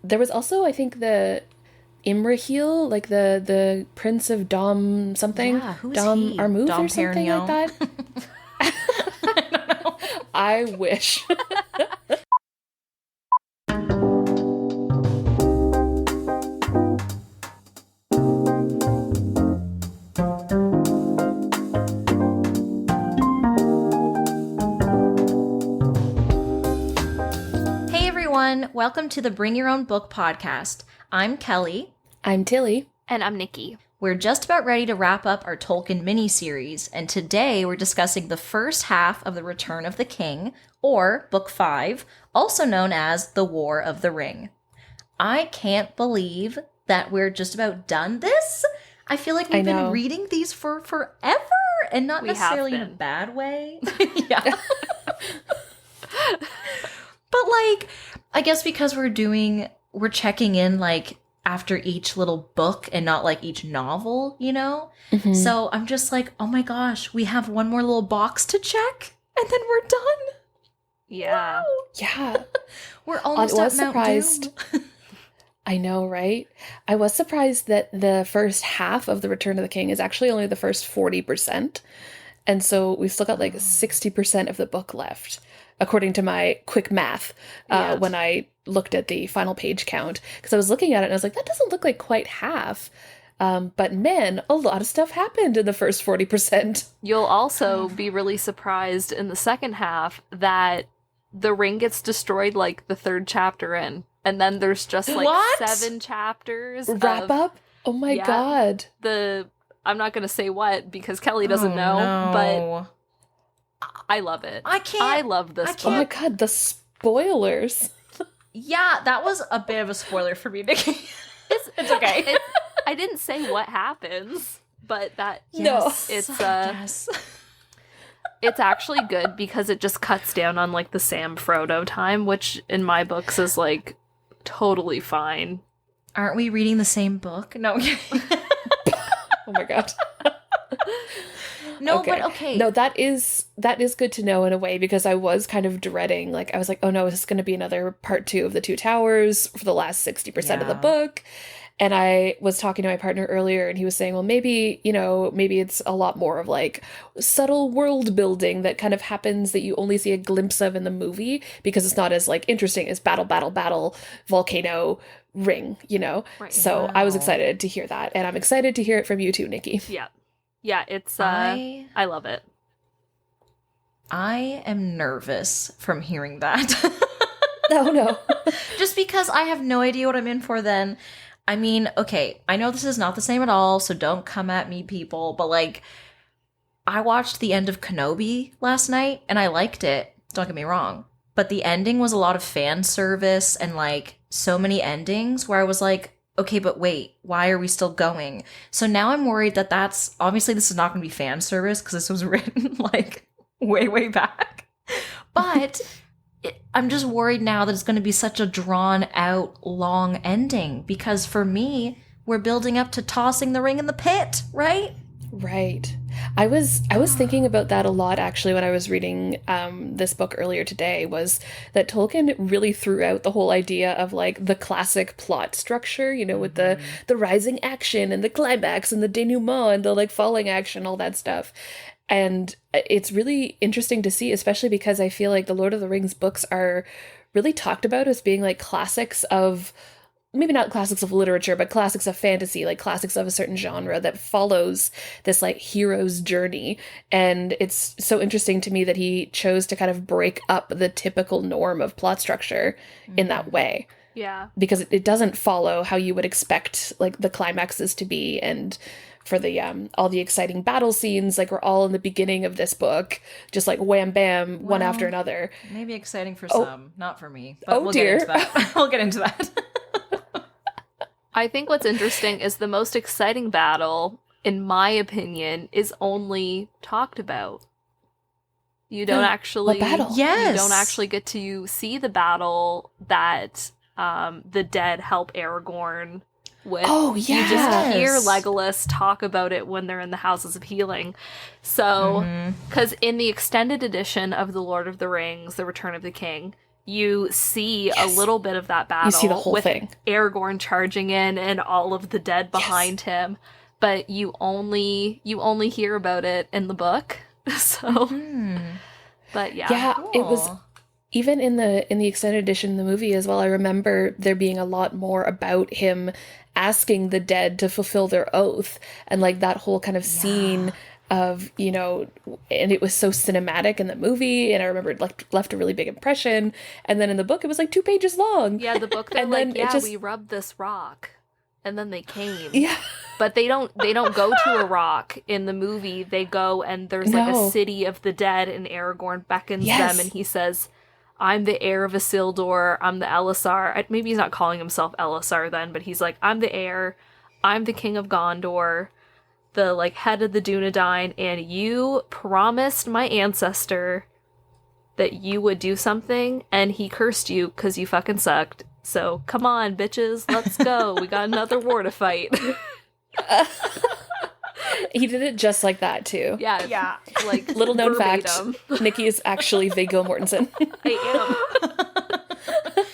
There was also, I think, the Imrahil, like the Prince of Dom something. Yeah, who's Dom he? Armouth Dom or something like Perignon? that. I wish. Hey everyone, welcome to the Bring Your Own Book podcast. I'm Kelly. I'm Tilly. And I'm Nikki. We're just about ready to wrap up our Tolkien mini-series, and today we're discussing the first half of The Return of the King, or Book 5, also known as The War of the Ring. I can't believe that we're just about done this. I feel like we've been reading these for forever, and not necessarily in a bad way. Yeah. But, like, I guess because we're checking in, like, after each little book and not, like, each novel, you know? Mm-hmm. So I'm just like, oh my gosh, we have one more little box to check, and then we're done. Yeah. Wow. Yeah. We're almost at Mount Doom. I know, right? I was surprised that the first half of The Return of the King is actually only the first 40%. And so we've still got, like, 60% of the book left, according to my quick math, when I looked at the final page count. Because I was looking at it and I was like, that doesn't look like quite half. But man, a lot of stuff happened in the first 40%. You'll also be really surprised in the second half that the ring gets destroyed like the third chapter in. And then there's just like 7 chapters. Wrap up? Oh my God. I'm not going to say what because Kelly doesn't know, but I love it. I love this book. Oh my God, the spoilers. Yeah, that was a bit of a spoiler for me, Nikki. It's okay. I didn't say what happens, but yes. It's actually good because it just cuts down on like the Sam Frodo time, which in my books is like totally fine. Aren't we reading the same book? No. Oh my God. No, okay. But okay. No, that is good to know in a way, because I was kind of dreading, like, I was like, oh no, is this going to be another part 2 of the Two Towers for the last 60% of the book? And I was talking to my partner earlier and he was saying, well, maybe it's a lot more of like subtle world building that kind of happens that you only see a glimpse of in the movie, because it's not as like interesting as battle, volcano, ring, you know? Right. So I was excited to hear that. And I'm excited to hear it from you too, Nikki. Yeah. Yeah, it's, I love it. I am nervous from hearing that. Oh, no. Just because I have no idea what I'm in for then. I mean, okay, I know this is not the same at all, so don't come at me, people, but, like, I watched the end of Kenobi last night, and I liked it. Don't get me wrong. But the ending was a lot of fan service and, like, so many endings where I was like, okay, but wait, why are we still going? So now I'm worried that obviously this is not going to be fan service because this was written like way, way back. But I'm just worried now that it's going to be such a drawn out, long ending, because for me, we're building up to tossing the ring in the pit, right? Right. I was thinking about that a lot, actually, when I was reading this book earlier today, was that Tolkien really threw out the whole idea of like the classic plot structure, you know, with the rising action and the climax and the denouement and the like falling action, all that stuff. And it's really interesting to see, especially because I feel like the Lord of the Rings books are really talked about as being like classics of, maybe not classics of literature, but classics of fantasy, like classics of a certain genre that follows this like hero's journey. And it's so interesting to me that he chose to kind of break up the typical norm of plot structure in that way. Yeah. Because it doesn't follow how you would expect like the climaxes to be. And for the all the exciting battle scenes, like we're all in the beginning of this book, just like wham bam, one after another. Maybe exciting for some, not for me. But we'll get into that. We'll get into that. I think what's interesting is the most exciting battle, in my opinion, is only talked about. You don't actually... What battle? Yes! You don't actually get to see the battle that the dead help Aragorn with. Oh, yeah. You just hear Legolas talk about it when they're in the Houses of Healing. So, because in the extended edition of The Lord of the Rings, The Return of the King, you see a little bit of that battle. You see the whole with thing. Aragorn charging in and all of the dead behind him, but you only hear about it in the book. So, but yeah, Cool. It was even in the extended edition of the movie as well. I remember there being a lot more about him asking the dead to fulfill their oath, and like that whole kind of scene of, you know, and it was so cinematic in the movie, and I remember it left a really big impression. And then in the book, it was like 2 pages long. Yeah, the book, they're and like, then we rubbed this rock, and then they came. Yeah. But they don't go to a rock in the movie. They go and there's like a city of the dead, and Aragorn beckons them, and he says, I'm the heir of Isildur, I'm the Elisar. Maybe he's not calling himself Elisar then, but he's like, I'm the heir, I'm the king of Gondor, the like head of the Dunedain, and you promised my ancestor that you would do something, and he cursed you because you fucking sucked. So come on, bitches, let's go. We got another war to fight. He did it just like that too. Yeah. Like little known verbatim. fact: Nikki is actually Viggo Mortensen. I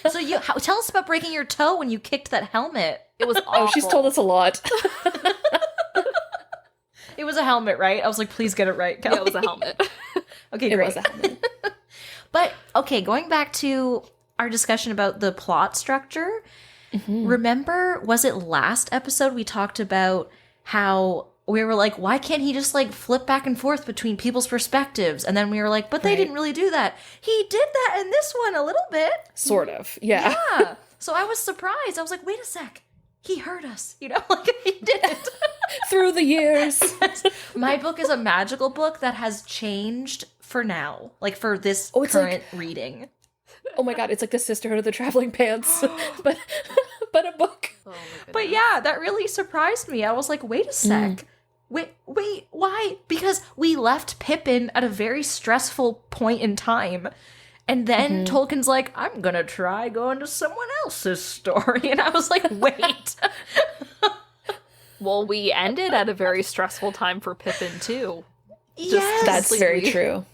am. So tell us about breaking your toe when you kicked that helmet. It was awful. Oh, she's told us a lot. It was a helmet, right? I was like, please get it right, Kelly. Yeah, it was a helmet. Okay, It great. was a helmet. But, okay, going back to our discussion about the plot structure, remember, was it last episode we talked about how we were like, why can't he just like flip back and forth between people's perspectives? And then we were like, but they didn't really do that. He did that in this one a little bit. Sort of, yeah. Yeah. So I was surprised. I was like, wait a sec. He heard us, you know, like he didn't. Through the years. My book is a magical book that has changed for now, like for this it's current reading. Oh my god, it's like the Sisterhood of the Traveling Pants, but a book. Oh my goodness. But yeah, that really surprised me. I was like, wait a sec. Wait, why? Because we left Pippin at a very stressful point in time. And then Tolkien's like, I'm gonna try going to someone else's story. And I was like, wait. Well, we ended at a very stressful time for Pippin, too. Yes. That's very true.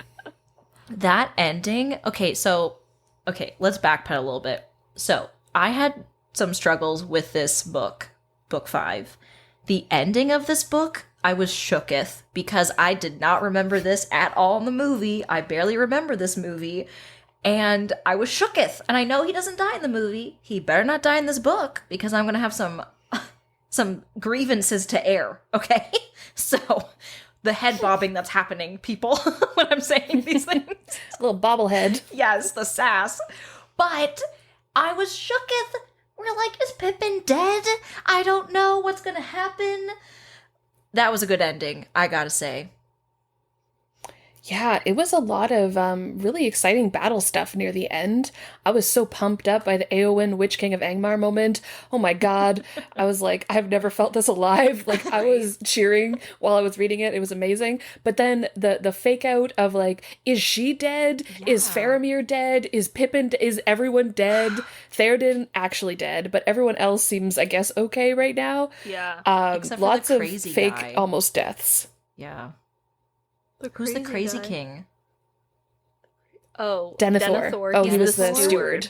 That ending. Okay, let's backpedal a little bit. So I had some struggles with this book, book 5. The ending of this book, I was shooketh because I did not remember this at all in the movie. I barely remember this movie. And I was shooketh. And I know he doesn't die in the movie. He better not die in this book because I'm going to have some grievances to air, okay? So the head bobbing that's happening, people, when I'm saying these things. A little bobblehead. Yes, the sass. But I was shooketh. We're like, is Pippin dead? I don't know what's going to happen. That was a good ending, I gotta say. Yeah, it was a lot of really exciting battle stuff near the end. I was so pumped up by the Éowyn Witch King of Angmar moment. Oh my god. I was like, I've never felt this alive. Like, I was cheering while I was reading it. It was amazing. But then the fake out of like, is she dead? Yeah. Is Faramir dead? Is Pippin, is everyone dead? Theoden actually dead, but everyone else seems, I guess, okay right now. Yeah. Except for lots the of crazy fake guy. almost deaths. Yeah. Who's the crazy guy? king? Oh, Denethor. Oh, he was the steward.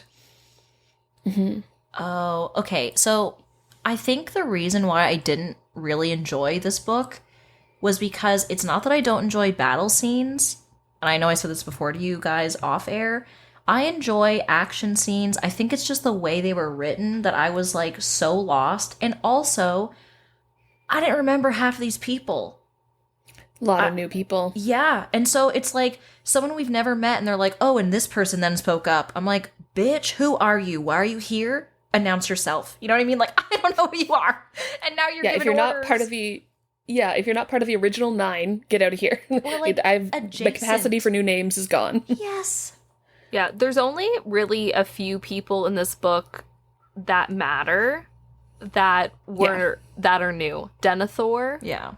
Mm-hmm. Oh, okay. So I think the reason why I didn't really enjoy this book was because it's not that I don't enjoy battle scenes, and I know I said this before to you guys off air. I enjoy action scenes. I think it's just the way they were written that I was like so lost. And also, I didn't remember half of these people. A lot of new people. Yeah. And so it's like someone we've never met and they're like, oh, and this person then spoke up. I'm like, bitch, who are you? Why are you here? Announce yourself. You know what I mean? Like, I don't know who you are. And now you're giving if you're orders. not part of the if you're not part of the original 9, get out of here. Or like the capacity for new names is gone. Yes. Yeah, there's only really a few people in this book that matter that are new. Denethor, Yeah.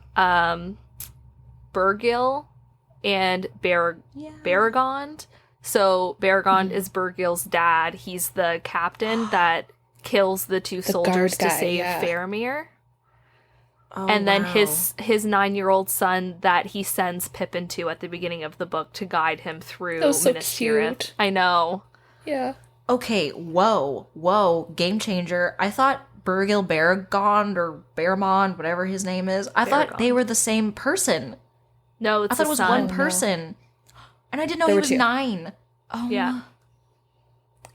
Bergil, and Baragond. So Baragond is Bergil's dad. He's the captain that kills the two soldiers to save Faramir. Oh, and then his 9-year-old son that he sends Pippin to at the beginning of the book to guide him through That was so Minas Tirith. cute. I know. Yeah. Okay, whoa, game changer. I thought Burgil Baragond or Baramond, whatever his name is, I thought they were the same person. No, it's I thought it was son. one person. And I didn't know he was 9. Oh, yeah.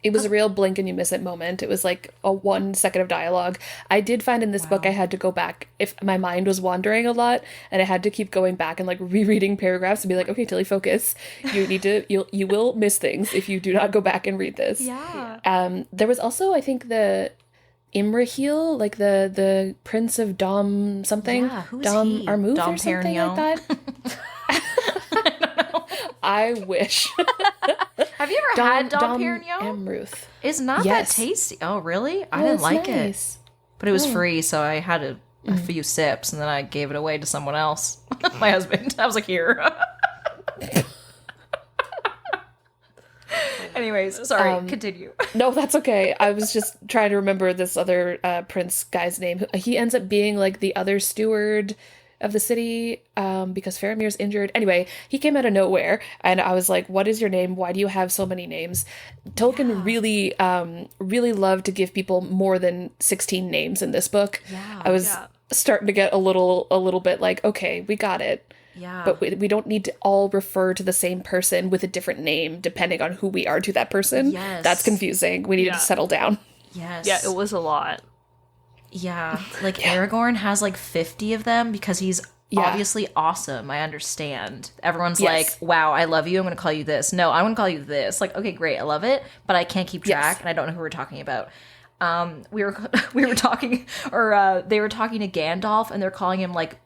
It was a real blink and you miss it moment. It was like a 1 second of dialogue. I did find in this book I had to go back if my mind was wandering a lot, and I had to keep going back and like rereading paragraphs and be like, okay, Tilly, focus. You need to you will miss things if you do not go back and read this. Yeah. There was also, I think, the Imrahil, like the Prince of Dom something. Yeah, who's Dom he? Armouth Dom or something Perignon? like that. I wish. Have you ever had Dom Perignon? Amruth. It's not that tasty. Oh, really? I didn't like it. But it was free, so I had a few sips, and then I gave it away to someone else. My husband. I was like, here. Anyways, sorry. Continue. No, that's okay. I was just trying to remember this other prince guy's name. He ends up being like the other steward of the city because Faramir's injured. Anyway, he came out of nowhere, and I was like, what is your name? Why do you have so many names? Tolkien really loved to give people more than 16 names in this book. Yeah. I was starting to get a little bit like, okay, we got it. Yeah. But we don't need to all refer to the same person with a different name depending on who we are to that person. Yes. That's confusing. We need to settle down. Yes. Yeah, it was a lot. Yeah. Like Aragorn has like 50 of them because he's obviously awesome. I understand. Everyone's like, wow, I love you. I'm going to call you this. No, I want to call you this. Like, okay, great. I love it. But I can't keep track and I don't know who we're talking about. We were talking, or they were talking to Gandalf, and they're calling him like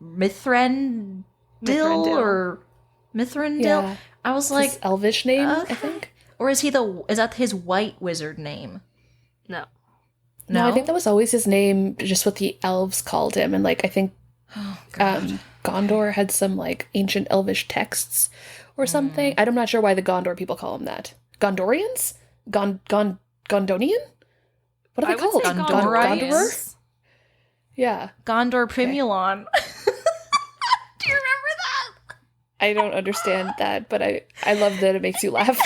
Mithrandil or Mithrandil. Yeah. I was It's like, his elvish name, I think. or is that his white wizard name? No. No, I think that was always his name, just what the elves called him. And like, I think Gondor had some like ancient elvish texts or something. I'm not sure why the Gondor people call him that. Gondorians? Gondonian? What are they called? Gondorites? Yeah. Gondor Primulon. Do you remember that? I don't understand that, but I love that it makes you laugh.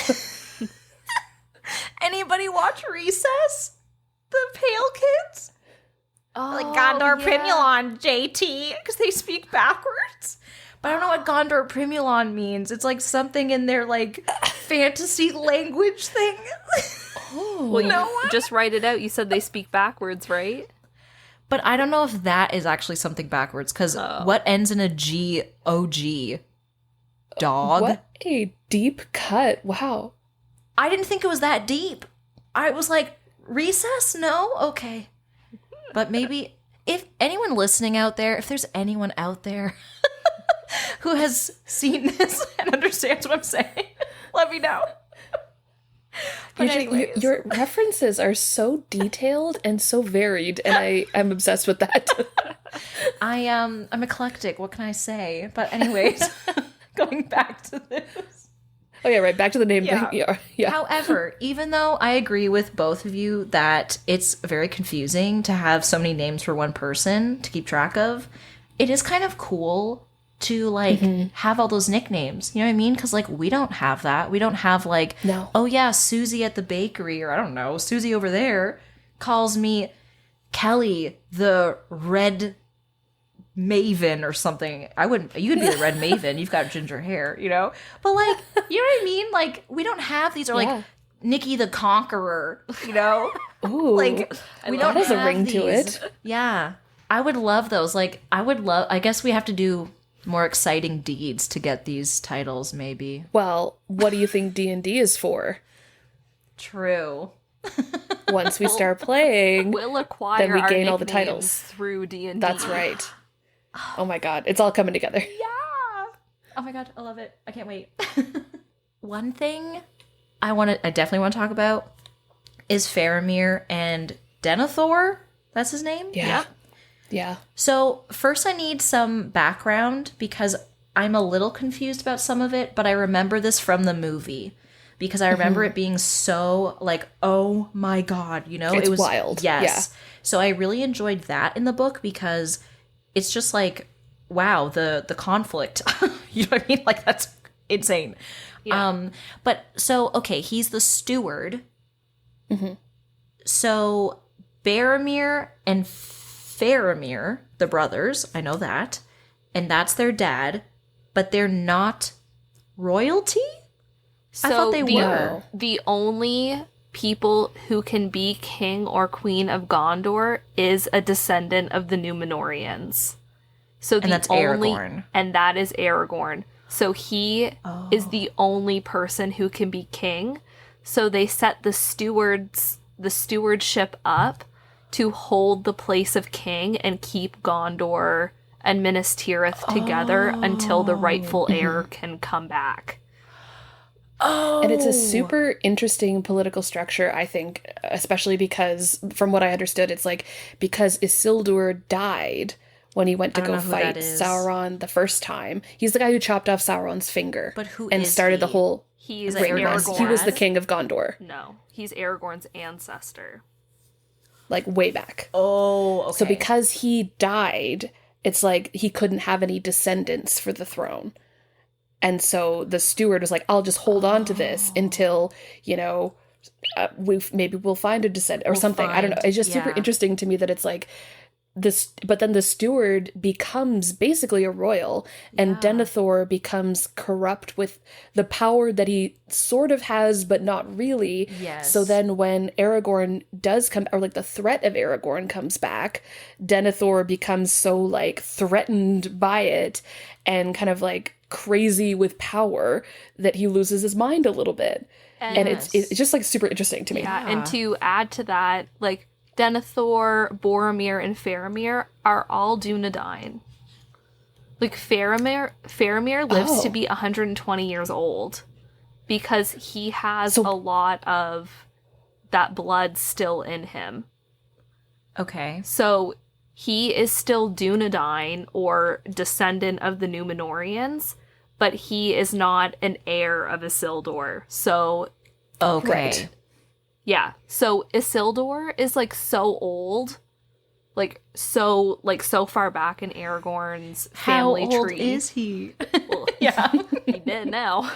Anybody watch Recess? The Pale Kids? Oh, Like Gondor Primulon, JT, because they speak backwards. But I don't know what Gondor Primulon means. It's like something in their like fantasy language thing. Well, you just write it out. You said they speak backwards, right? But I don't know if that is actually something backwards, because what ends in a G-O-G? Dog? What a deep cut. Wow. I didn't think it was that deep. I was like, Recess? No? Okay. But maybe, if anyone listening out there, if there's anyone out there who has seen this and understands what I'm saying, let me know. But anyways. Your references are so detailed and so varied, and I am obsessed with that. I'm eclectic, what can I say? But anyways, going back to this. Oh yeah, right, back to the name thing. Yeah. However, even though I agree with both of you that it's very confusing to have so many names for one person to keep track of, it is kind of cool to like have all those nicknames. You know what I mean? Because like we don't have that. We don't have like, oh yeah, Susie at the bakery, or I don't know, Susie over there calls me Kelly the Red Maven or something. You could be the Red Maven. You've got ginger hair, you know? But like, you know what I mean? Like, we don't have these, or like Nikki the Conqueror, you know? Ooh, like, we don't has have a ring these. to it. Yeah. I would love those. Like, I guess we have to do more exciting deeds to get these titles, maybe. Well, what do you think D&D is for? True. Once we start playing, we'll acquire then we gain our all the titles through D&D. That's right. Oh my god, it's all coming together. Yeah. Oh my god, I love it. I can't wait. One thing I definitely want to talk about is Faramir and Denethor. That's his name? Yeah. Yeah. So first I need some background because I'm a little confused about some of it, but I remember this from the movie. Because I remember it being so like, oh my god, you know? It was wild. Yes. Yeah. So I really enjoyed that in the book because it's just like, wow, the conflict. You know what I mean? Like, that's insane. Yeah. But so, okay, he's the steward. Mm-hmm. So Boromir and Faramir, the brothers, I know that, and that's their dad, but they're not royalty? So I thought they were. The only people who can be king or queen of Gondor is a descendant of the Númenóreans. So And that's Aragorn. And that is Aragorn. So he is the only person who can be king. So they set the stewardship up to hold the place of king and keep Gondor and Minas Tirith together until the rightful heir can come back. Oh. And it's a super interesting political structure, I think, especially because, from what I understood, it's like because Isildur died when he went to go fight Sauron the first time. He's the guy who chopped off Sauron's finger. But who and is started he? the whole He's Aragorn's He was dad? the king of Gondor, No, he's Aragorn's ancestor. like way back. Oh, okay. So because he died, it's like he couldn't have any descendants for the throne. And so the steward was like, I'll just hold on to this until, we'll find a descendant or something. I don't know. It's just super interesting to me that it's like this, but then the steward becomes basically a royal, and Denethor becomes corrupt with the power that he sort of has, but not really. Yes. So then when Aragorn does come, or like the threat of Aragorn comes back, Denethor becomes so like threatened by it and kind of like crazy with power that he loses his mind a little bit. And it's just like super interesting to me. Yeah, and to add to that, like Denethor, Boromir, and Faramir are all Dunedain. Like Faramir lives to be 120 years old because he has a lot of that blood still in him. Okay. So he is still Dunedain or descendant of the Númenóreans, but he is not an heir of Isildur. So Okay. Right. yeah. So Isildur is like so old, like so far back in Aragorn's family How old tree. is he? Well, Yeah. he did now,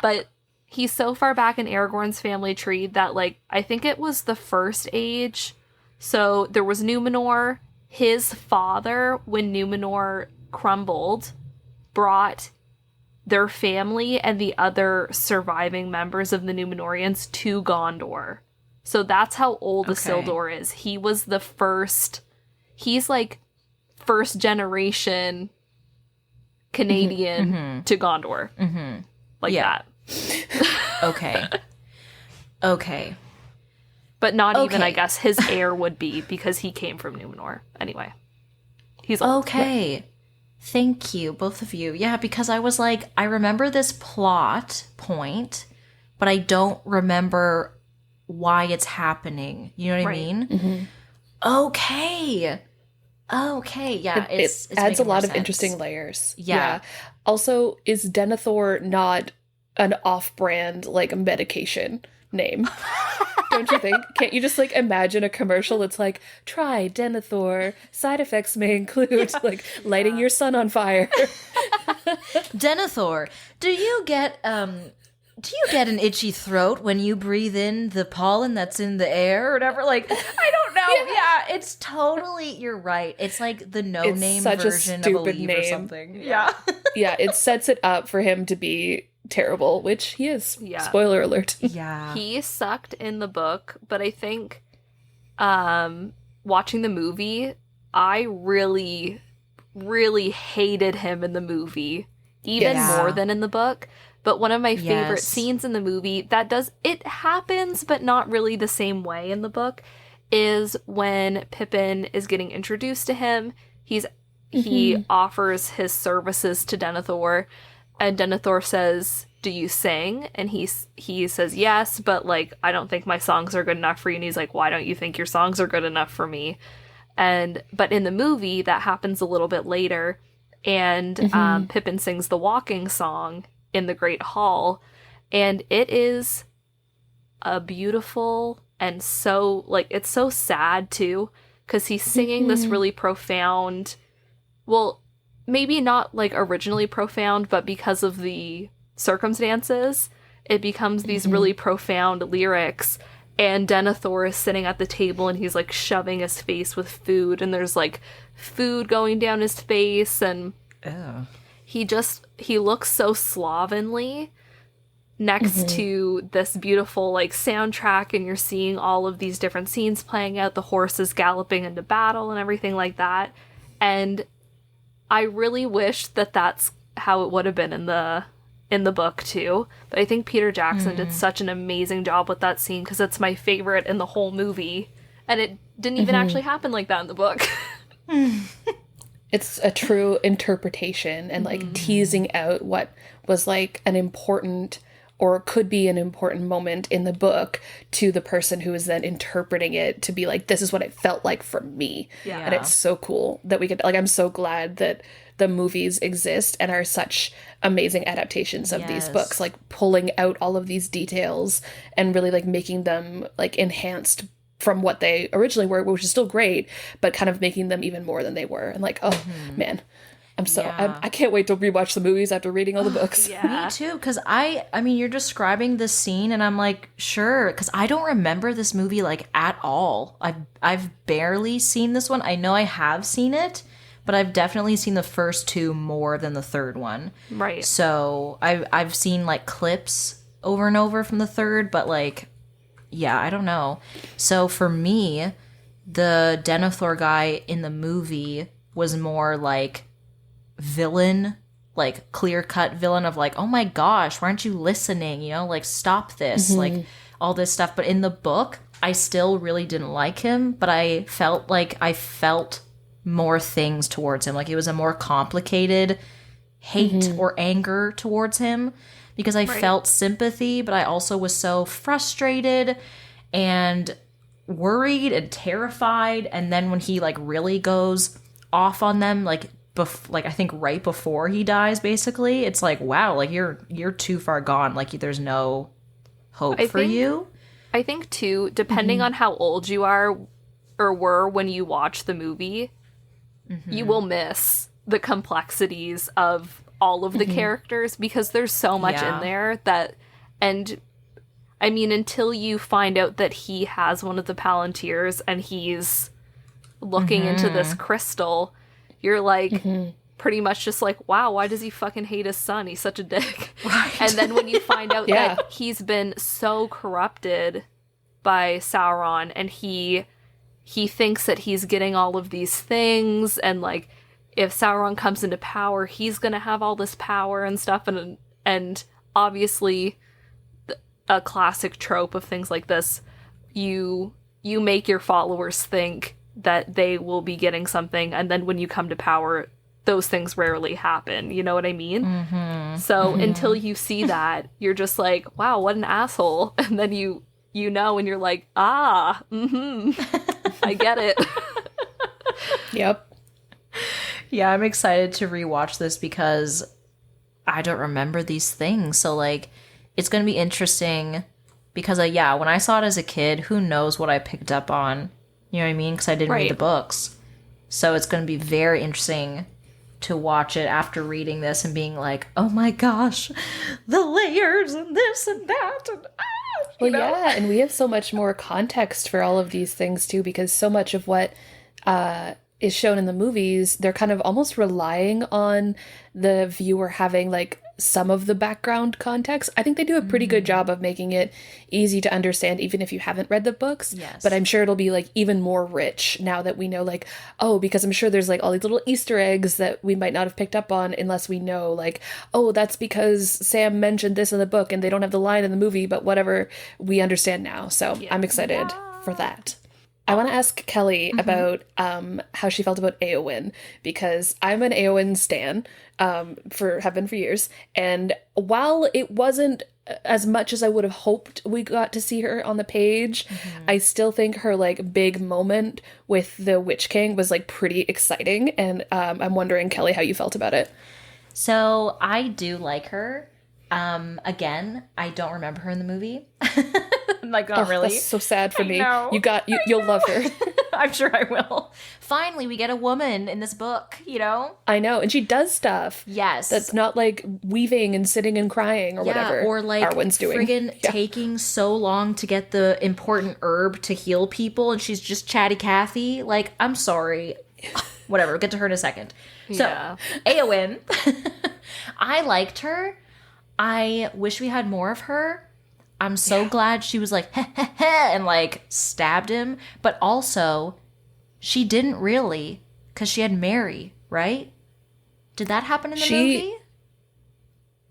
but he's so far back in Aragorn's family tree that like I think it was the First Age. So there was Númenor. His father, when Númenor crumbled, brought their family and the other surviving members of the Númenóreans to Gondor. So that's how old Isildur is. He was the first. He's like first generation Canadian to Gondor. Like that. Okay. Okay. But not even, Okay. I guess, his heir would be because he came from Númenor. Anyway. He's old. Okay. Thank you, both of you. Yeah, because I was like, I remember this plot point, but I don't remember why it's happening. You know what I mean? Mm-hmm. Okay. Okay. Yeah. It's it adds a making more lot of sense. interesting layers. Yeah. Also, is Denethor not an off-brand like medication name? Don't you think? Can't you just like imagine a commercial that's like, try Denethor, side effects may include like lighting your son on fire? Denethor, do you get an itchy throat when you breathe in the pollen that's in the air or whatever? Like, I don't know. Yeah, it's totally, you're right. It's like the no-name such a version of stupid Aleve or name. something. Yeah. Yeah, it sets it up for him to be terrible, which he is. Yeah. Spoiler alert. Yeah. He sucked in the book, but I think watching the movie, I really, really hated him in the movie. Even more than in the book. But one of my favorite scenes in the movie it happens, but not really the same way in the book, is when Pippin is getting introduced to him. He offers his services to Denethor, and Denethor says, "Do you sing?" And he says, "Yes, but like I don't think my songs are good enough for you." And he's like, "Why don't you think your songs are good enough for me?" But in the movie, that happens a little bit later, and Pippin sings the walking song in the Great Hall, and it is a beautiful and so like it's so sad too, because he's singing this really profound, well, maybe not like originally profound, but because of the circumstances, it becomes these really profound lyrics. And Denethor is sitting at the table and he's like shoving his face with food, and there's like food going down his face, and he looks so slovenly next to this beautiful like soundtrack, and you're seeing all of these different scenes playing out, the horses galloping into battle and everything like that. And I really wish that that's how it would have been in the book too, but I think Peter Jackson did such an amazing job with that scene, because it's my favorite in the whole movie, and it didn't even actually happen like that in the book. It's a true interpretation and like teasing out what was like an important or could be an important moment in the book to the person who is then interpreting it to be like, this is what it felt like for me. Yeah. And it's so cool that we could, like, I'm so glad that the movies exist and are such amazing adaptations of these books, like pulling out all of these details and really like making them like enhanced from what they originally were, which is still great, but kind of making them even more than they were. And like, oh man, I can't wait to rewatch the movies after reading all the books. Me too, because I mean, you're describing this scene and I'm like, sure, because I don't remember this movie like at all. I've barely seen this one. I know I have seen it, but I've definitely seen the first two more than the third one. Right. So I've seen like clips over and over from the third, but like, yeah, I don't know. So for me, the Denethor guy in the movie was more like villain, like clear-cut villain of like, oh my gosh, why aren't you listening? You know, like stop this, like all this stuff. But in the book, I still really didn't like him, but I felt more things towards him. Like it was a more complicated hate or anger towards him, because I felt sympathy, but I also was so frustrated and worried and terrified. And then when he like really goes off on them, like I think right before he dies, basically, it's like, wow, like you're too far gone. Like there's no hope for you. I think too, depending on how old you are or were when you watch the movie, you will miss the complexities of all of the characters, because there's so much in there that, and I mean, until you find out that he has one of the Palantirs and he's looking into this crystal, you're like pretty much just like, wow, why does he fucking hate his son? He's such a dick. Right. And then when you find out that he's been so corrupted by Sauron, and he thinks that he's getting all of these things, and like if Sauron comes into power, he's gonna have all this power and stuff, and obviously a classic trope of things like this, you make your followers think that they will be getting something, and then when you come to power, those things rarely happen, you know what I mean? So until you see that, you're just like, wow, what an asshole. And then you know, and you're like, I get it. Yep. Yeah, I'm excited to rewatch this because I don't remember these things. So, like, it's going to be interesting because, when I saw it as a kid, who knows what I picked up on? You know what I mean? Because I didn't read the books. So it's going to be very interesting to watch it after reading this and being like, oh my gosh, the layers and this and that. And, well, yeah, and we have so much more context for all of these things, too, because so much of what is shown in the movies, they're kind of almost relying on the viewer having, like, some of the background context. I think they do a pretty good job of making it easy to understand, even if you haven't read the books. Yes. But I'm sure it'll be, like, even more rich now that we know, like, oh, because I'm sure there's, like, all these little Easter eggs that we might not have picked up on unless we know, like, oh, that's because Sam mentioned this in the book and they don't have the line in the movie, but whatever, we understand now. So I'm excited for that. I want to ask Kelly about how she felt about Éowyn, because I'm an Éowyn stan, have been for years, and while it wasn't as much as I would have hoped we got to see her on the page, I still think her like big moment with the Witch King was like pretty exciting, and I'm wondering, Kelly, how you felt about it. So I do like her. Again, I don't remember her in the movie. Like, not really. That's so sad for me. Know. You'll love her. I'm sure I will. Finally, we get a woman in this book, you know? I know. And she does stuff. Yes. That's not like weaving and sitting and crying or whatever. Or like Arwen's doing. Friggin' taking so long to get the important herb to heal people, and she's just chatty Cathy. Like, I'm sorry. Whatever, we'll get to her in a second. So, Éowyn, I liked her. I wish we had more of her. I'm so glad she was like, heh, heh, heh, and like stabbed him. But also, she didn't really, because she had Mary, right? Did that happen in the movie?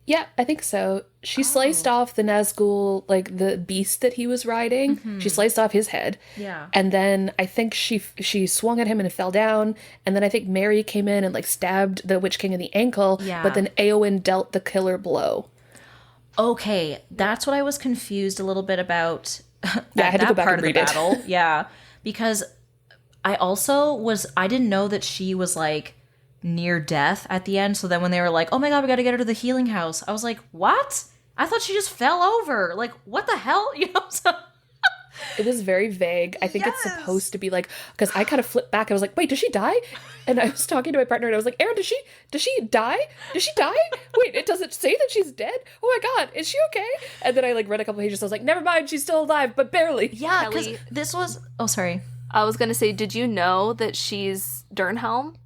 Yeah, I think so. She sliced off the Nazgul, like the beast that he was riding. Mm-hmm. She sliced off his head. Yeah. And then I think she swung at him and it fell down. And then I think Mary came in and like stabbed the Witch King in the ankle. Yeah. But then Éowyn dealt the killer blow. Okay, that's what I was confused a little bit about. Yeah, I had to go back and read it. Yeah, because I didn't know that she was like near death at the end. So then when they were like, oh my god, we got to get her to the healing house, I was like, what? I thought she just fell over. Like, what the hell? You know? So it was very vague. I think it's supposed to be like, because I kind of flipped back. I was like, wait, did she die? And I was talking to my partner and I was like, Aaron, does she die? Did she die? Wait, it doesn't say that she's dead? Oh my god, is she okay? And then I like read a couple pages. I was like, never mind, she's still alive, but barely. Yeah, because this was, oh, sorry. I was going to say, did you know that she's Durnhelm?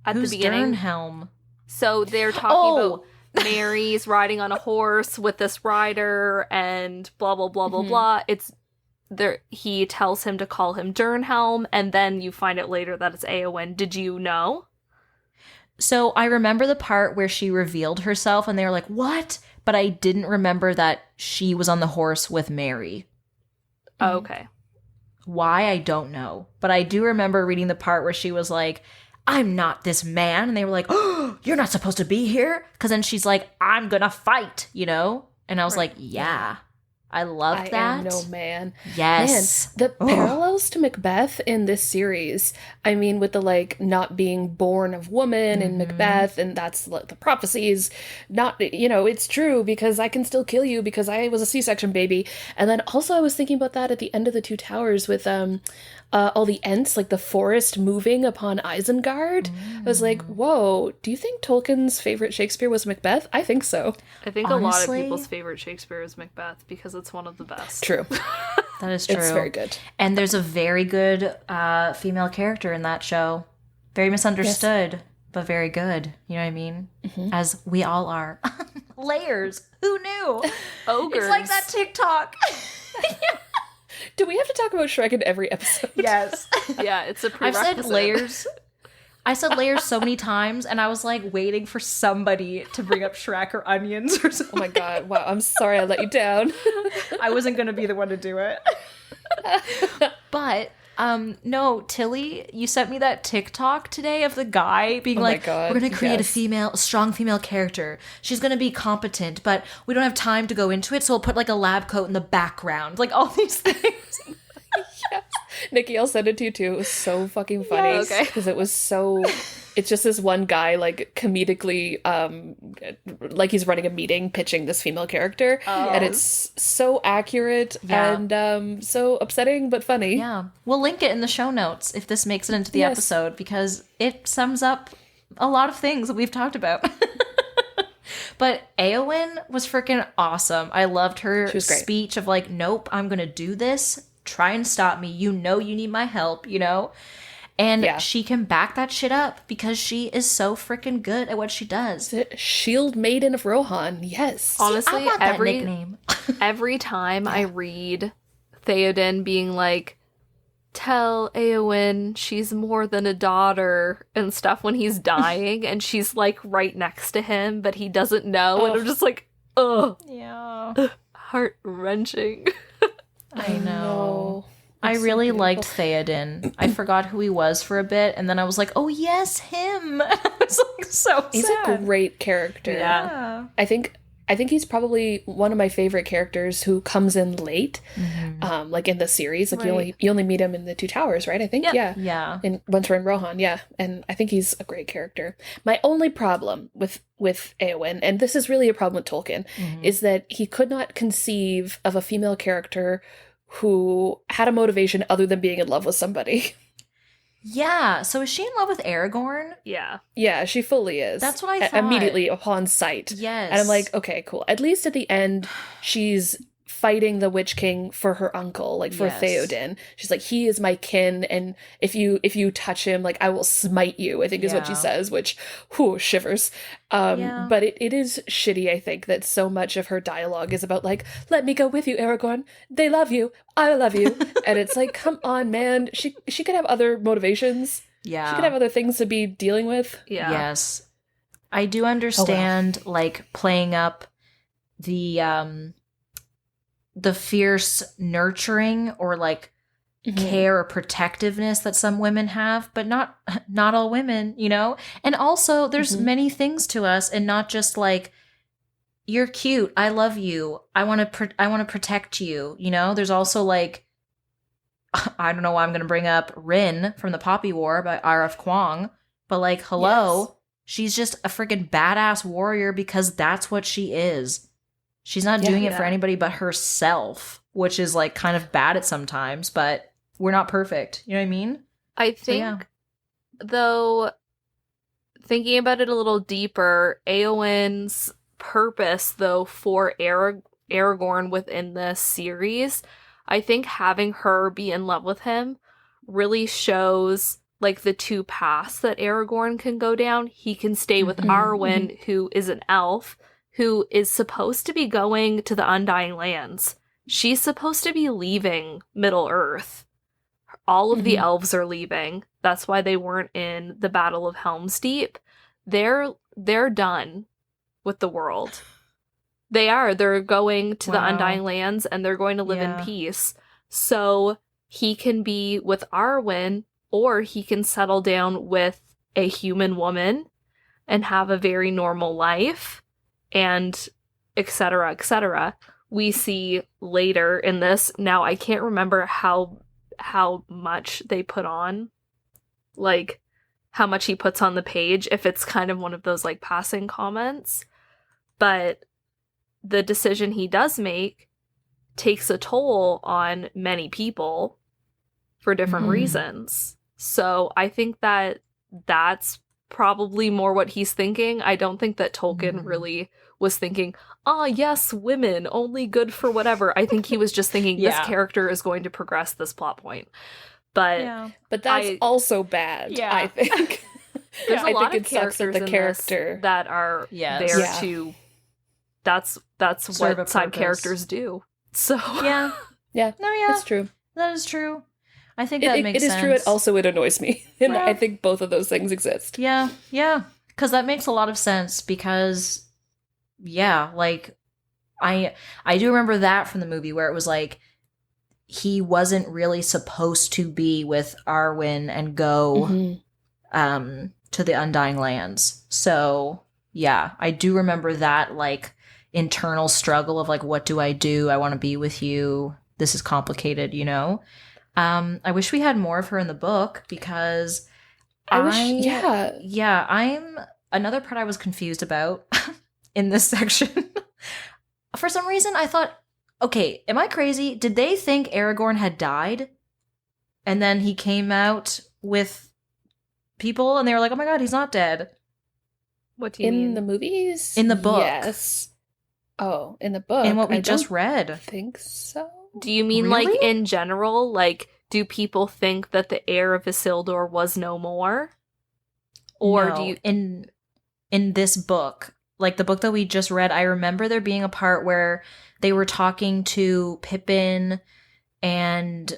At Who's the beginning. Durnhelm? So they're talking about Mary's riding on a horse with this rider and blah, blah, blah, blah, blah. It's there. He tells him to call him Durnhelm, and then you find out later that it's Éowyn. Did you know? So I remember the part where she revealed herself and they were like, what? But I didn't remember that she was on the horse with Mary. Oh, okay. Why? I don't know. But I do remember reading the part where she was like, I'm not this man. And they were like, oh, you're not supposed to be here. Because then she's like, I'm going to fight, you know? And I was like, yeah. I love that. I am no man. Yes. Man, the parallels to Macbeth in this series, I mean, with the, like, not being born of woman in Macbeth, and that's like, the prophecies, not, you know, it's true because I can still kill you because I was a C-section baby. And then also I was thinking about that at the end of The Two Towers with all the Ents, like the forest moving upon Isengard. I was like, whoa, do you think Tolkien's favorite Shakespeare was Macbeth? I think so. I think honestly, a lot of people's favorite Shakespeare is Macbeth because it's one of the best. True. That is true. It's very good. And there's a very good female character in that show. Very misunderstood, but very good. You know what I mean? Mm-hmm. As we all are. Layers. Who knew? Ogres. It's like that TikTok. Do we have to talk about Shrek in every episode? Yes. Yeah, it's a prerequisite. I've said layers. I said layers so many times, and I was like waiting for somebody to bring up Shrek or onions or something. Oh my god, wow, I'm sorry I let you down. I wasn't going to be the one to do it. But, no, Tilly, you sent me that TikTok today of the guy being like, we're going to create a strong female character. She's going to be competent, but we don't have time to go into it, so we'll put like a lab coat in the background. Like all these things. Yes. Nikki, I'll send it to you too. It was so fucking funny. Yes. Okay. Because it was so... It's just this one guy, like, comedically, like he's running a meeting pitching this female character. And it's so accurate and so upsetting, but funny. Yeah. We'll link it in the show notes if this makes it into the episode, because it sums up a lot of things that we've talked about. But Éowyn was freaking awesome. I loved her speech of like, nope, I'm going to do this. Try and stop me. You know you need my help, you know? And she can back that shit up because she is so freaking good at what she does. Shield Maiden of Rohan, yes. Honestly, I want that nickname. Every time I read Theoden being like, tell Éowyn she's more than a daughter and stuff when he's dying and she's like right next to him, but he doesn't know. And I'm just like, ugh. Yeah. Heart-wrenching. I know. I really liked Theoden. I forgot who he was for a bit, and then I was like, "Oh yes, him!" I was like, so he's sad. a great character. Yeah, I think he's probably one of my favorite characters who comes in late, like in the series. Like you only meet him in the Two Towers, right? I think, yeah. And once we're in Rohan, and I think he's a great character. My only problem with Éowyn, and this is really a problem with Tolkien, is that he could not conceive of a female character who had a motivation other than being in love with somebody. Yeah, so is she in love with Aragorn? Yeah. Yeah, she fully is. That's what I thought. Immediately upon sight. Yes. And I'm like, okay, cool. At least at the end, she's fighting the Witch King for her uncle, like for Yes. Theoden. She's like, he is my kin, and if you touch him, like I will smite you, I think is what she Yeah. says, which whew, shivers. Yeah. But it is shitty, I think, that so much of her dialogue is about like, let me go with you, Aragorn. They love you. I love you. And it's like, come on, man. She could have other motivations. Yeah. She could have other things to be dealing with. Yeah. Yes. I do understand like playing up the fierce nurturing or like care or protectiveness that some women have, but not all women, you know? And also there's many things to us, and not just like, you're cute, I love you, I want to protect you, you know? There's also like, I don't know why I'm going to bring up Rin from the Poppy War by R.F. Kuang, but like, hello, Yes. she's just a freaking badass warrior because that's what she is. She's not doing it for anybody but herself, which is like kind of bad at sometimes, but we're not perfect. You know what I mean? I think, though, thinking about it a little deeper, Eowyn's purpose, though, for Aragorn within this series, I think having her be in love with him really shows like the two paths that Aragorn can go down. He can stay with Arwen, who is an elf, who is supposed to be going to the Undying Lands. She's supposed to be leaving Middle-earth. All of the elves are leaving. That's why they weren't in the Battle of Helm's Deep. They're done with the world. They are. They're going to the Undying Lands, and they're going to live in peace. So he can be with Arwen, or he can settle down with a human woman and have a very normal life, and etc., etc. We see later in this, now I can't remember how much they put on, like how much he puts on the page, if it's kind of one of those like passing comments, but the decision he does make takes a toll on many people for different reasons. So I think that that's probably more what he's thinking. I don't think that Tolkien really was thinking, yes, women, only good for whatever. I think he was just thinking this character is going to progress this plot point. But that's also bad, I think. There's a lot of characters that are there to... That's serve what side characters do. So no, that's true. That is true. I think that makes sense. It is true. It also annoys me, and I think both of those things exist. Yeah, because that makes a lot of sense. Because like I do remember that from the movie where it was like he wasn't really supposed to be with Arwen and go to the Undying Lands. So yeah, I do remember that like internal struggle of like, what do? I want to be with you. This is complicated, you know? I wish we had more of her in the book because I'm another part I was confused about in this section. For some reason, I thought, okay, am I crazy? Did they think Aragorn had died? And then he came out with people and they were like, oh my god, he's not dead. What do you mean? In the movies? In the book. Yes. Oh, in the book. In what we just read. I think so. Do you mean Really? like in general? Like, do people think that the heir of Isildur was no more? Or No, do you... in this book, like the book that we just read, I remember there being a part where they were talking to Pippin and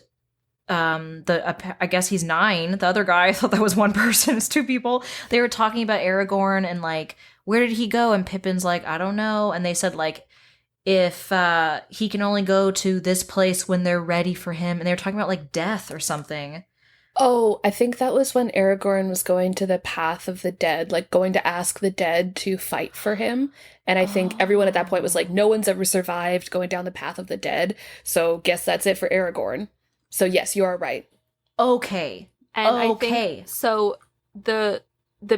I guess he's 9. The other guy, I thought that was one person. It's 2 people. They were talking about Aragorn and like, where did he go? And Pippin's like, I don't know. And they said like, if he can only go to this place when they're ready for him. And they were talking about like death or something. Oh, I think that was when Aragorn was going to the path of the dead, like going to ask the dead to fight for him. And I think everyone at that point was like, no one's ever survived going down the path of the dead. So guess that's it for Aragorn. So yes, you are right. Okay. And I think, so the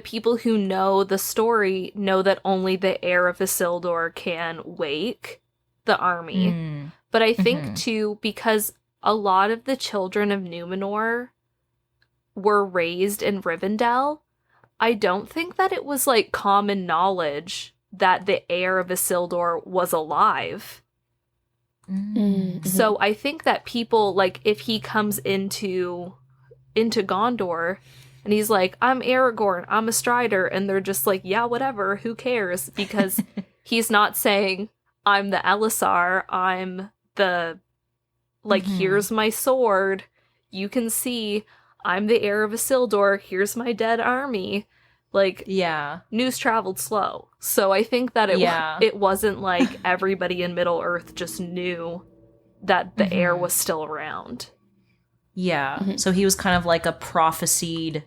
people who know the story know that only the heir of Isildur can wake the army. But I think too, because a lot of the children of Numenor were raised in Rivendell, I don't think that it was, like, common knowledge that the heir of Isildur was alive. Mm-hmm. So I think that people, like, if he comes into Gondor and he's like, I'm Aragorn, I'm a Strider, and they're just like, yeah, whatever, who cares? Because he's not saying, I'm the Elisar, I'm the, like, here's my sword, you can see, I'm the heir of Isildur, here's my dead army. Like, Yeah. news traveled slow. So I think that it wasn't like everybody in Middle-earth just knew that the heir was still around. Yeah. So he was kind of like a prophesied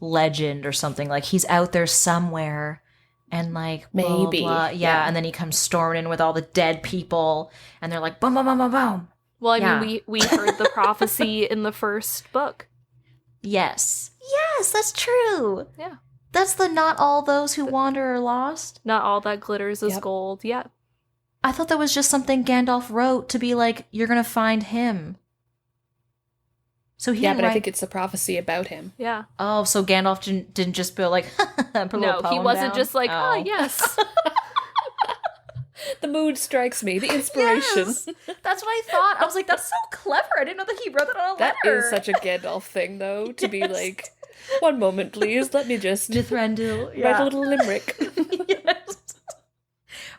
legend or something. Like, he's out there somewhere and, like, blah, maybe. blah. Yeah. And then he comes storming in with all the dead people and they're like, boom, boom, boom, boom, boom. Well, I mean, we heard the prophecy in the first book. Yes. Yes, that's true. Yeah. That's the not all those who wander are lost. Not all that glitters is gold. Yeah. I thought that was just something Gandalf wrote to be like, you're going to find him. So he I think it's a prophecy about him. Yeah. Oh, so Gandalf didn't just be like, put a little poem he wasn't down? just like, oh yes. The mood strikes me. The inspiration. Yes! That's what I thought. I was like, that's so clever. I didn't know that he wrote that on a That letter. is such a Gandalf thing, though, to be like, one moment, please. Let me just Mithrandil. write a little limerick. Yes.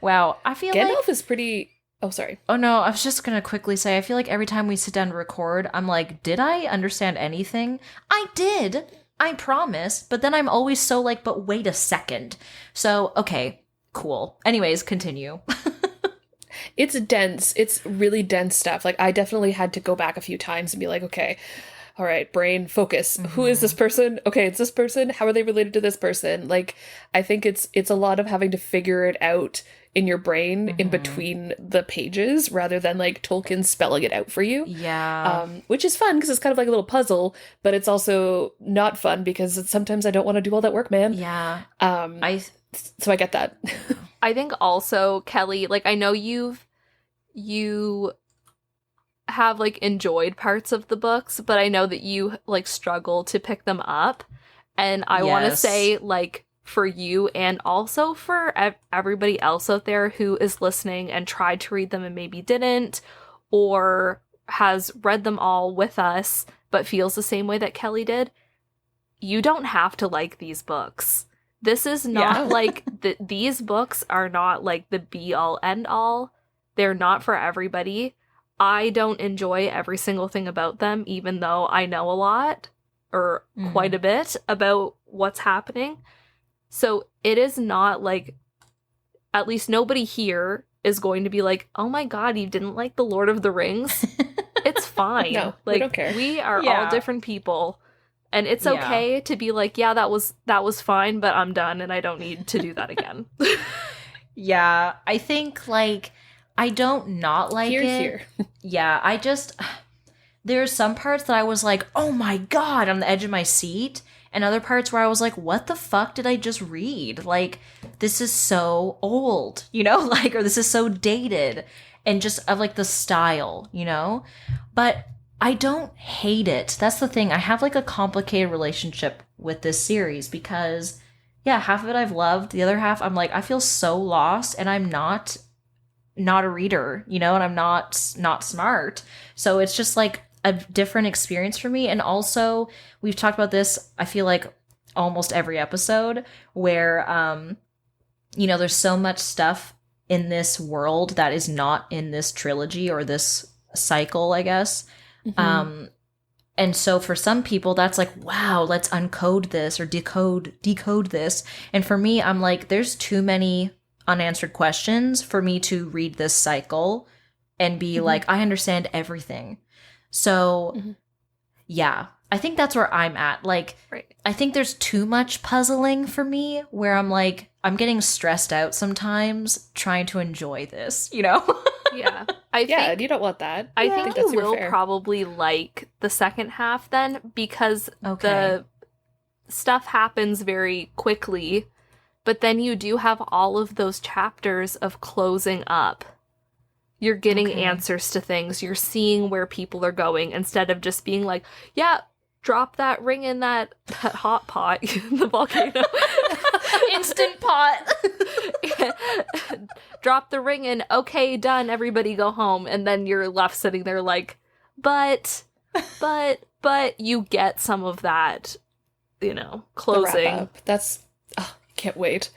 Wow. I feel Gandalf like... is pretty... Oh, sorry. Oh, no. I was just going to quickly say, I feel like every time we sit down to record, I'm like, did I understand anything? I did. I promise. But then I'm always so like, but wait a second. So, okay. Cool. Anyways, continue. It's dense. It's really dense stuff. Like, I definitely had to go back a few times and be like, okay, all right, brain, focus. Who is this person? Okay, it's this person. How are they related to this person? Like, I think it's a lot of having to figure it out in your brain in between the pages rather than, like, Tolkien spelling it out for you. Yeah. Which is fun because it's kind of like a little puzzle, but it's also not fun because sometimes I don't want to do all that work, man. Yeah. So I get that. I think also, Kelly, like, I know you have, like, enjoyed parts of the books, but I know that you, like, struggle to pick them up. And I want to say, like, for you and also for everybody else out there who is listening and tried to read them and maybe didn't, or has read them all with us but feels the same way that Kelly did, you don't have to like these books. This is not like these books are not like the be all end all. They're not for everybody. I don't enjoy every single thing about them, even though I know a lot or quite a bit about what's happening. So it is not like, at least nobody here is going to be like, oh my god, you didn't like The Lord of the Rings? It's fine. No, like, we don't care. We are all different people. And it's okay to be like, yeah, that was fine, but I'm done and I don't need to do that again. Yeah, I think, like, I don't not like it. Here. Yeah, I just... There's some parts that I was like, oh my god, on the edge of my seat. And other parts where I was like, what the fuck did I just read? Like, this is so old, you know? Like, or this is so dated. And just of, like, the style, you know? But I don't hate it. That's the thing. I have, like, a complicated relationship with this series because, yeah, half of it I've loved. The other half, I'm like, I feel so lost and I'm not a reader, you know? And I'm not smart. So it's just, like, a different experience for me. And also, we've talked about this, I feel like, almost every episode, where, you know, there's so much stuff in this world that is not in this trilogy or this cycle, I guess. And so for some people, that's like, wow, let's uncode this or decode this. And for me, I'm like, there's too many unanswered questions for me to read this cycle and be like, I understand everything. So, yeah, I think that's where I'm at. Like, I think there's too much puzzling for me where I'm like, I'm getting stressed out sometimes trying to enjoy this, you know? Yeah. I think you don't want that. I think you will probably like the second half then, because the stuff happens very quickly, but then you do have all of those chapters of closing up. You're getting Okay. answers to things. You're seeing where people are going instead of just being like, yeah, drop that ring in that hot pot in the volcano. Instant pot. Drop the ring in. Okay, done. Everybody go home. And then you're left sitting there like, but you get some of that, The wrap closing. up. That's can't wait.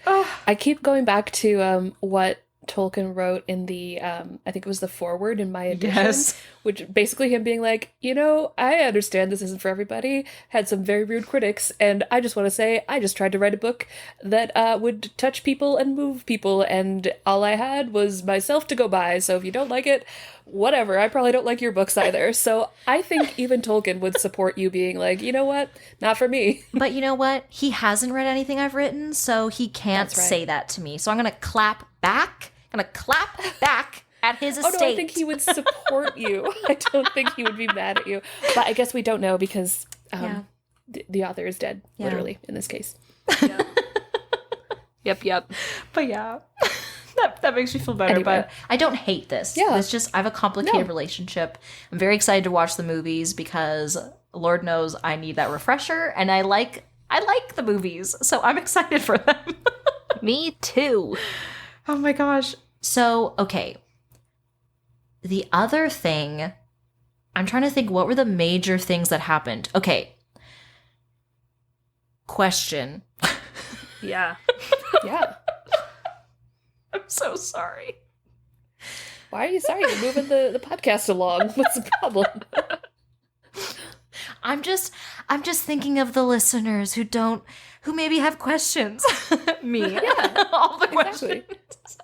I keep going back to what Tolkien wrote in the I think it was the foreword in my edition, Yes. which basically him being like, I understand this isn't for everybody, had some very rude critics, and I just want to say I just tried to write a book that would touch people and move people, and all I had was myself to go by, so if you don't like it, whatever, I probably don't like your books either. So I think even Tolkien would support you being like, you know what, not for me. But you know what? He hasn't read anything I've written, so he can't That's right. say that to me. So I'm going to clap back. I'm going to clap back at his Oh estate. no, I think he would support you. I don't think he would be mad at you. But I guess we don't know because Yeah. the author is dead, Yeah. literally, in this case. Yep. But yeah, that makes me feel better. Anyway. But I don't hate this. Yeah. It's just I have a complicated No. relationship. I'm very excited to watch the movies because Lord knows I need that refresher, and I like the movies, so I'm excited for them. Me too. Oh my gosh. So, okay. The other thing, I'm trying to think what were the major things that happened. Okay. Question. Yeah. Yeah. I'm so sorry. Why are you sorry? You're moving the podcast along. What's the problem? I'm just thinking of the listeners who maybe have questions. Me. Yeah. All the questions. Exactly.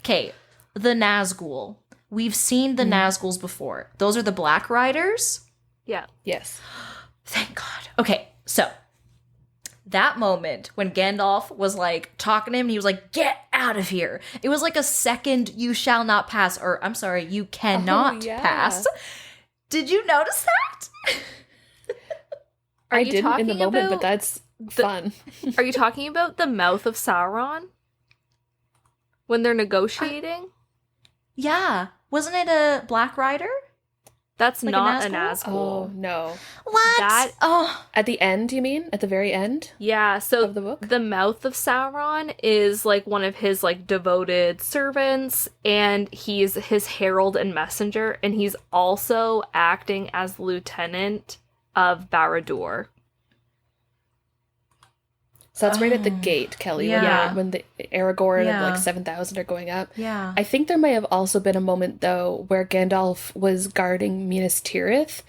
Okay. The Nazgul. We've seen the Nazguls before. Those are the Black Riders. Yeah. Yes. Thank God. Okay, so that moment when Gandalf was like talking to him and he was like, get out of here. It was like a second you shall not pass, or I'm sorry, you cannot yeah. pass. Did you notice that? Are I you didn't in the talking moment, but about that's fun. Are you talking about the mouth of Sauron? When they're negotiating? Yeah. Wasn't it a Black Rider? That's Like a not a Nazgul? Nazgul. Oh, no. What? That- Oh. At the end, you mean? At the very end Yeah, so of the book? the mouth of Sauron is like one of his like devoted servants, and he's his herald and messenger, and he's also acting as the lieutenant of Barad-dûr. So that's right at the Oh. gate, Kelly, Yeah. when the Aragorn Yeah. and like 7,000 are going up. Yeah. I think there may have also been a moment, though, where Gandalf was guarding Minas Tirith,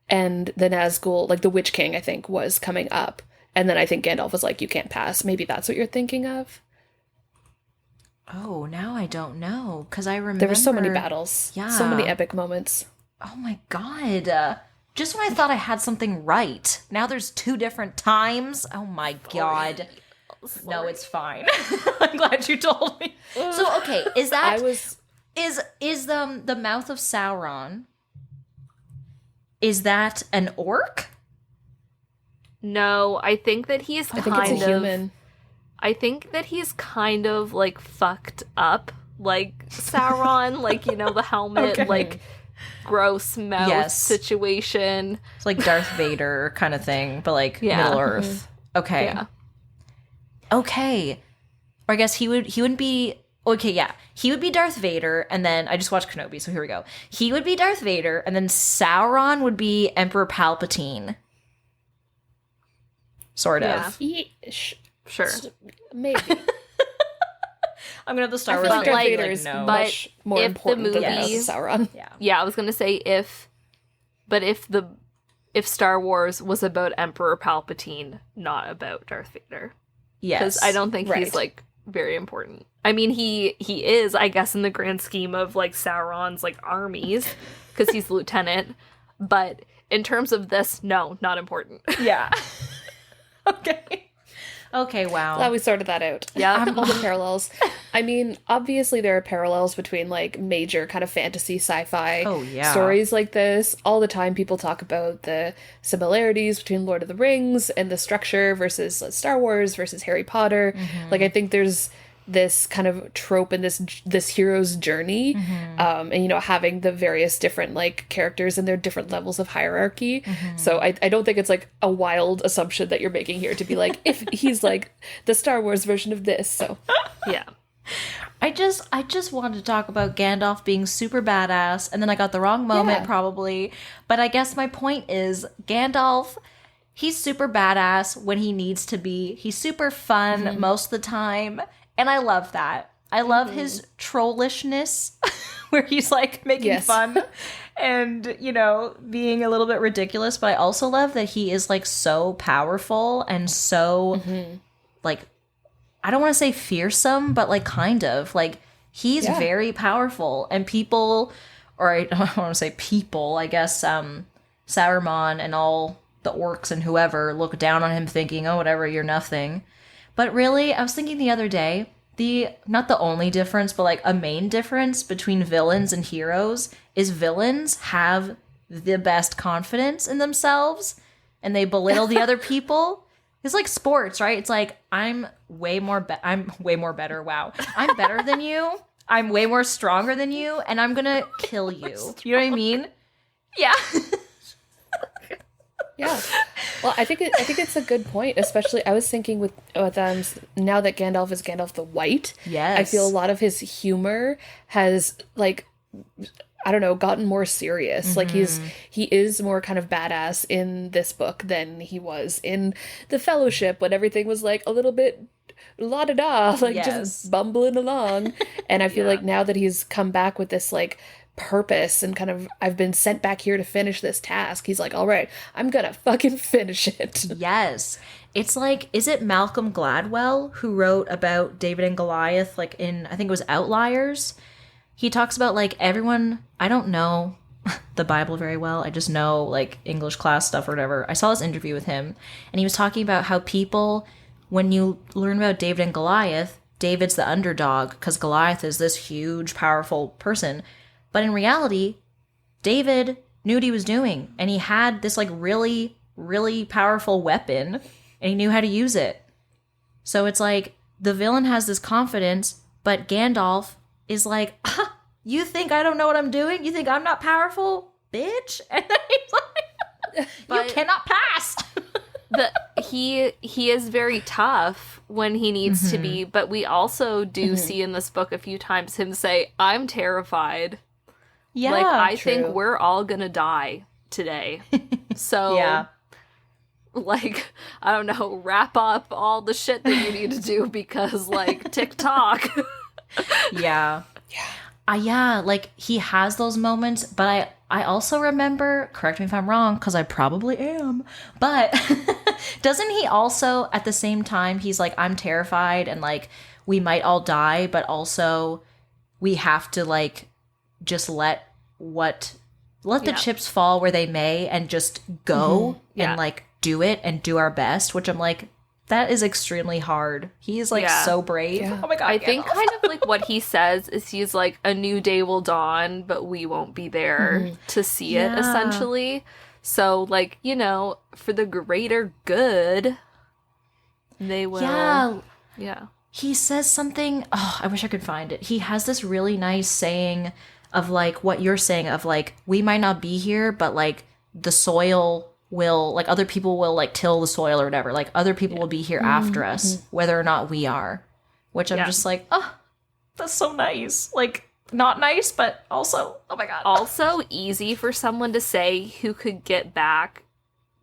and the Nazgul, like the Witch King, I think, was coming up. And then I think Gandalf was like, you can't pass. Maybe that's what you're thinking of. Oh, now I don't know. Because I remember. There were so many battles. Yeah. So many epic moments. Oh my God. Just when I thought I had something right, now there's two different times. Oh my God. No, it's fine. I'm glad you told me. So, okay, is that. Is the mouth of Sauron, is that an orc? No, I think that he's I think it's a human. I think that he's kind of like fucked up, like Sauron, like the helmet, Okay. like gross mouth Yes. situation. It's like Darth Vader kind of thing, but like Yeah. Middle Earth. Okay. Yeah. Okay. Or I guess he wouldn't be. Okay, yeah. He would be Darth Vader, and then I just watched Kenobi, so here we go. He would be Darth Vader, and then Sauron would be Emperor Palpatine. Sort of. Yeah. Sure. Maybe. I'm gonna have the Star I Wars feel like fans Darth be Vader like, is no. much more if the important than movies- Sauron. Yeah. Yeah, I was gonna say if Star Wars was about Emperor Palpatine, not about Darth Vader, because Yes. I don't think he's Right. like very important. I mean, he is, I guess, in the grand scheme of like Sauron's like armies, because he's lieutenant. But in terms of this, no, not important. Yeah. Okay. Okay, wow. Glad we sorted that out. Yeah. All the parallels. I mean, obviously there are parallels between like major kind of fantasy sci-fi Oh, yeah. stories like this. All the time people talk about the similarities between Lord of the Rings and the structure versus Star Wars versus Harry Potter. Like I think there's this kind of trope and this hero's journey, and you know, having the various different like characters and their different levels of hierarchy. So I don't think it's like a wild assumption that you're making here to be like, if he's like the Star Wars version of this. So Yeah. I just wanted to talk about Gandalf being super badass, and then I got the wrong moment probably. But I guess my point is Gandalf, he's super badass when he needs to be. He's super fun most of the time, and I love that. I love his trollishness where he's like making fun and, you know, being a little bit ridiculous, but I also love that he is like so powerful and so like, I don't want to say fearsome, but like kind of like he's very powerful, and people, or I don't want to say people, I guess Saruman and all the orcs and whoever look down on him thinking, oh, whatever, you're nothing. But really, I was thinking the other day, not the only difference, but like a main difference between villains and heroes is villains have the best confidence in themselves and they belittle the other people. It's like sports, right? It's like, I'm way more better. Wow. I'm better than you. I'm way more stronger than you, and I'm gonna kill you. You know what I mean? Yeah. Yeah. Well, I think it's a good point, especially I was thinking with now that Gandalf is Gandalf the White. Yes. I feel a lot of his humor has like, I don't know, gotten more serious. Like he is more kind of badass in this book than he was in The Fellowship, when everything was like a little bit la-da-da, like just bumbling along. And I feel like now that he's come back with this like purpose and kind of, I've been sent back here to finish this task, he's like, all right, I'm gonna fucking finish it. Yes. It's like, is it Malcolm Gladwell who wrote about David and Goliath, like in, I think it was Outliers? He talks about like everyone, I don't know the Bible very well. I just know like English class stuff or whatever. I saw this interview with him and he was talking about how people, when you learn about David and Goliath, David's the underdog because Goliath is this huge, powerful person. But in reality, David knew what he was doing and he had this like really, really powerful weapon and he knew how to use it. So it's like the villain has this confidence, but Gandalf is like, you think I don't know what I'm doing? You think I'm not powerful? Bitch. And then he's like, you cannot pass. He is very tough when he needs to be, but we also do see in this book a few times him say, I'm terrified. Yeah. Like, I think we're all gonna die today. So, like, I don't know, wrap up all the shit that you need to do because, like, TikTok. Yeah. Like he has those moments, but I also remember, correct me if I'm wrong, because I probably am, but doesn't he also at the same time, he's like, I'm terrified and like we might all die, but also we have to like just let the chips fall where they may and just go and like do it and do our best, which I'm like, that is extremely hard. He is like so brave. Oh my god. I think kind of like what he says is he's like, a new day will dawn, but we won't be there to see it, essentially. So like, you know, for the greater good, they will. Yeah. He says something, oh, I wish I could find it. He has this really nice saying of like what you're saying of like, we might not be here, but like the soil will, like other people will like till the soil or whatever. Like other people will be here after us, whether or not we are. Which I'm just like, oh, that's so nice. Like not nice, but also, oh my god. Also easy for someone to say who could get back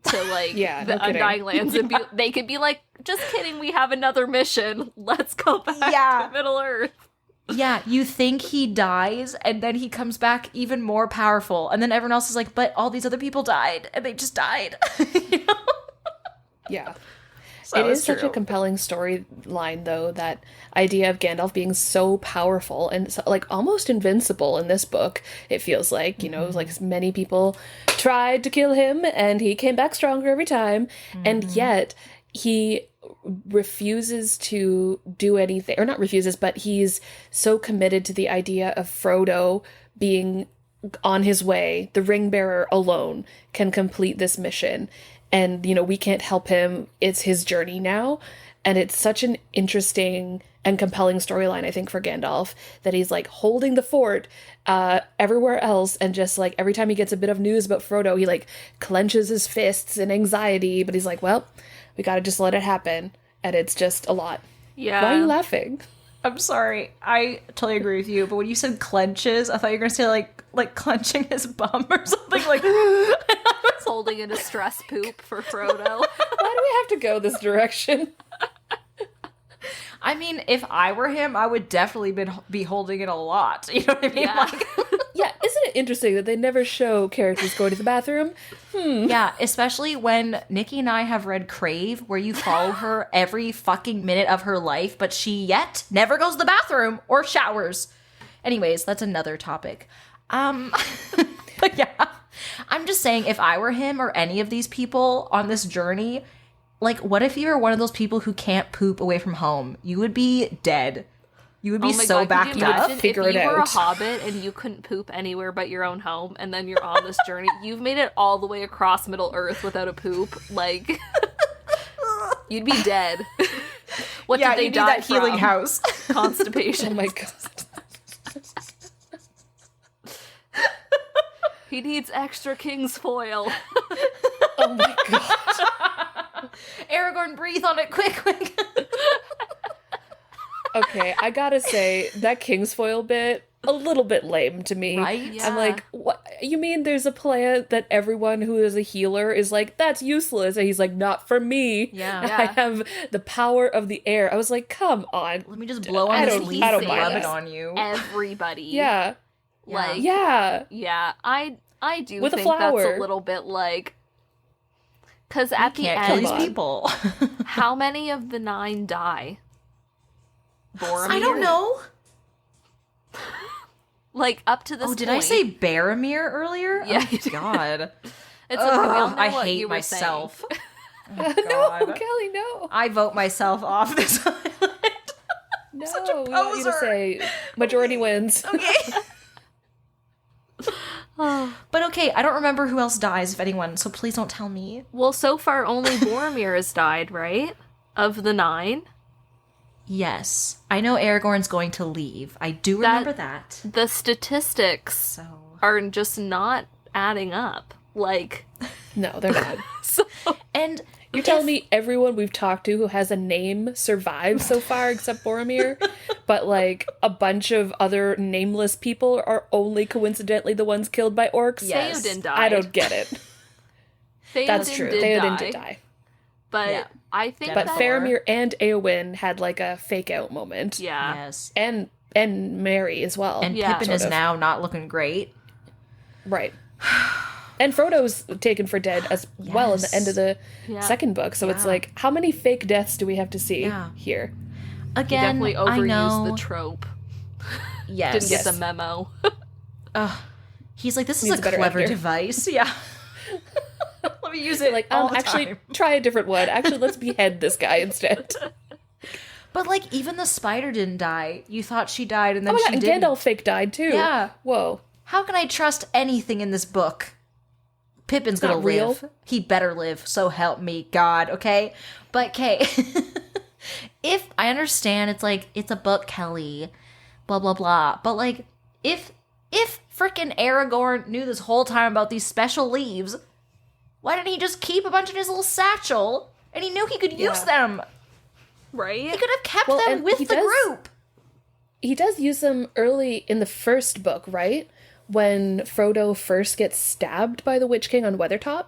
to like the Undying Lands and they could be like, just kidding, we have another mission. Let's go back to Middle Earth. Yeah, you think he dies, and then he comes back even more powerful. And then everyone else is like, but all these other people died, and they just died. You know? Yeah. So it is such a compelling storyline, though, that idea of Gandalf being so powerful and so, like almost invincible in this book. It feels like, you know, like many people tried to kill him, and he came back stronger every time. And yet he refuses to do anything, or not refuses, but he's so committed to the idea of Frodo being on his way. The ring bearer alone can complete this mission, and you know, we can't help him. It's his journey now. And it's such an interesting and compelling storyline, I think, for Gandalf, that he's like holding the fort everywhere else, and just like every time he gets a bit of news about Frodo, he like clenches his fists in anxiety, but he's like, well, we gotta just let it happen, and it's just a lot. Yeah. Why are you laughing? I'm sorry. I totally agree with you, but when you said clenches, I thought you were going to say like clenching his bum or something like Holding in a stress poop for Frodo. Why do we have to go this direction? I mean, if I were him, I would definitely be holding it a lot. You know what I mean? Yeah. Like, Yeah, isn't it interesting that they never show characters going to the bathroom? yeah, especially when Nikki and I have read Crave, where you follow her every fucking minute of her life, but she yet never goes to the bathroom or showers. Anyways, that's another topic. But yeah, I'm just saying, if I were him or any of these people on this journey, like, what if you were one of those people who can't poop away from home? You would be dead. You would be so backed up. Figure if it you were a out. hobbit and you couldn't poop anywhere but your own home, and then you're on this journey, you've made it all the way across Middle Earth without a poop. Like, you'd be dead. What Yeah, did they you need die that healing from? house. Oh Constipation. my god. He needs extra king's foil. Oh my god. Aragorn, breathe on it, quick. Okay, I gotta say, that Kingsfoil bit, a little bit lame to me. Right? Yeah. I'm like, what? You mean there's a plant that everyone who is a healer is like, that's useless? And he's like, not for me. Yeah. I have the power of the air. I was like, come on. Let me just blow I on this don't- leaf I don't and buy rub that. it on you. Everybody. Yeah. Like, Yeah. yeah, I do With a think that's flower. a little bit like, because at the Can't kill end, these on. people. how many of the 9 die? Boromir? I don't know. Like, up to this Oh, did point. I say Boromir earlier? Yeah, Oh, you did. God. It's okay, we all Ugh, know I what hate you were myself. saying. No, Kelly, no. I vote myself off this island. No, such a we want you to poser. say majority wins. Okay. But okay, I don't remember who else dies, if anyone, so please don't tell me. Well, so far only Boromir has died, right? Of the 9. Yes. I know Aragorn's going to leave. I do remember that. The statistics So. are just not adding up. Like, No, they're not. so And You're telling me everyone we've talked to who has a name survived so far except Boromir, but like a bunch of other nameless people are only coincidentally the ones killed by orcs? Yes. Theoden died. I don't get it. That's Theoden true. Did Theoden die, did die. But Yeah. I think But that... Faramir and Eowyn had like a fake out moment. Yeah. yes. And Mary as well. And Yeah. Pippin Sort is of. now not looking great. Right. And Frodo's taken for dead as well in the end of the Yeah. second book. So it's Yeah. like, how many fake deaths do we have to see Yeah. here? He Again, definitely I overused know. the trope. Yes. Didn't Yes. get the memo. He's like, this is Needs a a better clever editor. device. Yeah. Let me use it Like, all the actually, time. try a different one. Actually, let's behead this guy instead. But like, even the spider didn't die. You thought she died, and Oh then my she god, and didn't. Gandalf fake died too. Yeah. Whoa. How can I trust anything in this book? Pippin's gonna not real. live. He better live. So help me God. Okay, but okay. If I understand, it's like it's a book, Kelly. Blah blah blah. But like, if frickin' Aragorn knew this whole time about these special leaves, why didn't he just keep a bunch in his little satchel? And he knew he could use them. Right? He could have kept Well, them and with he the does- group. He does use them early in the first book, right? When Frodo first gets stabbed by the Witch King on Weathertop.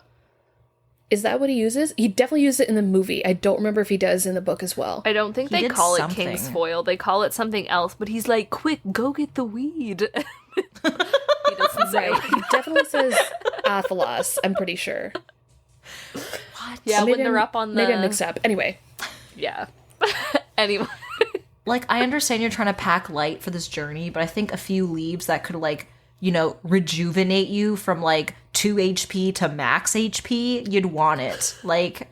Is that what he uses? He definitely used it in the movie. I don't remember if he does in the book as well. I don't think He they did call something. it King's Foil. They call it something else, but he's like, quick, go get the weed. He doesn't say. Right. He definitely says Athelas, I'm pretty sure. What? Yeah, Maybe when they're I'm- up on the... Maybe I mixed up. Anyway. Yeah. Anyway. Like, I understand you're trying to pack light for this journey, but I think a few leaves that could, like, you know, rejuvenate you from, like, 2 HP to max HP, you'd want it. Like,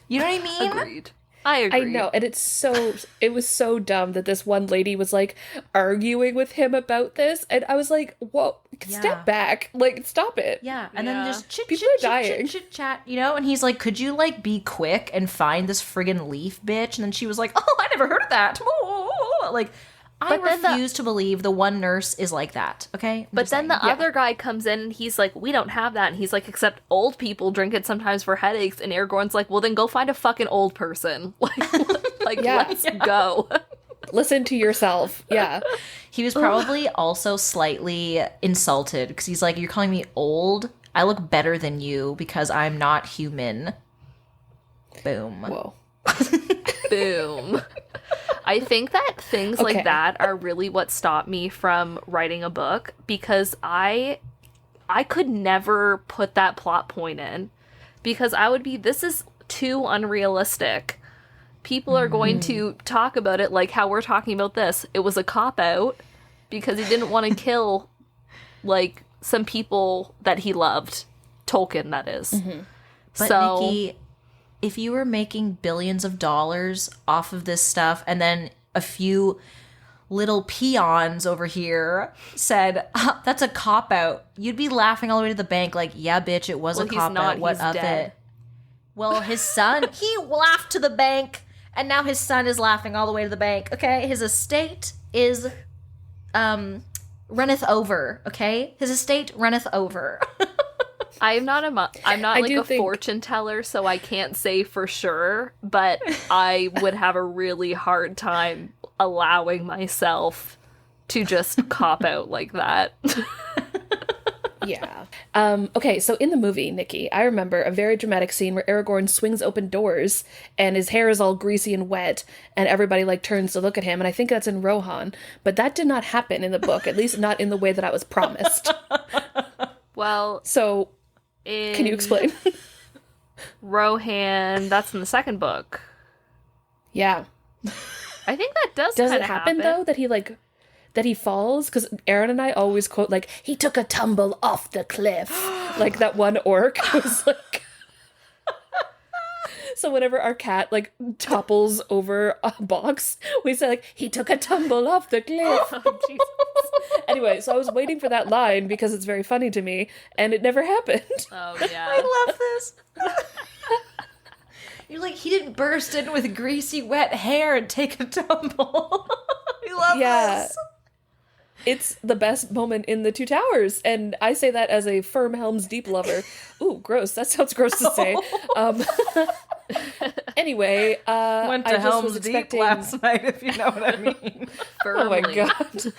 you know what I mean? Agreed. I agree. I know, and it was so dumb that this one lady was like arguing with him about this, and I was like, "Whoa, step back, like stop it." Yeah, and then just People are dying. chit chat, you know. And he's like, "Could you like be quick and find this friggin' leaf, bitch?" And then she was like, "Oh, I never heard of that." Like, I refuse to believe the one nurse is like that. Okay, but then the other guy comes in and he's like, "We don't have that." And he's like, "Except old people drink it sometimes for headaches." And Aragorn's like, "Well, then go find a fucking old person." Let's go. Listen to yourself. Yeah. He was probably also slightly insulted because he's like, "You're calling me old? I look better than you because I'm not human." Boom. Whoa. Boom. I think that things like that are really what stopped me from writing a book, because I could never put that plot point in, because I would be, this is too unrealistic. People are going to talk about it like how we're talking about this. It was a cop-out because he didn't want to kill, like, some people that he loved. Tolkien, that is. Mm-hmm. But Nikki, if you were making billions of dollars off of this stuff, and then a few little peons over here said, "That's a cop-out," you'd be laughing all the way to the bank like, "Yeah, bitch, it was a cop-out. What of it?" Well, his son, he laughed to the bank, and now his son is laughing all the way to the bank, okay? His estate is, runneth over, okay? His estate runneth over. I'm not a fortune teller, so I can't say for sure, but I would have a really hard time allowing myself to just cop out like that. Yeah. Okay, so in the movie, Nikki, I remember a very dramatic scene where Aragorn swings open doors and his hair is all greasy and wet and everybody like turns to look at him, and I think that's in Rohan, but that did not happen in the book, at least not in the way that I was promised. Well, so can you explain? Rohan, that's in the second book. Yeah. I think that does it happen though that he falls? Because Aaron and I always quote like, "He took a tumble off the cliff." Like that one orc was like. So whenever our cat like topples over a box, we say like, "He took a tumble off the cliff." Oh, Jesus. Anyway, so I was waiting for that line because it's very funny to me, and it never happened. Oh yeah, I love this. You're like, he didn't burst in with greasy wet hair and take a tumble. I love this. It's the best moment in the Two Towers, and I say that as a firm Helm's Deep lover. Ooh, gross. That sounds gross to say. Anyway, went to Helm's Deep last night, if you know what I mean. Oh my god.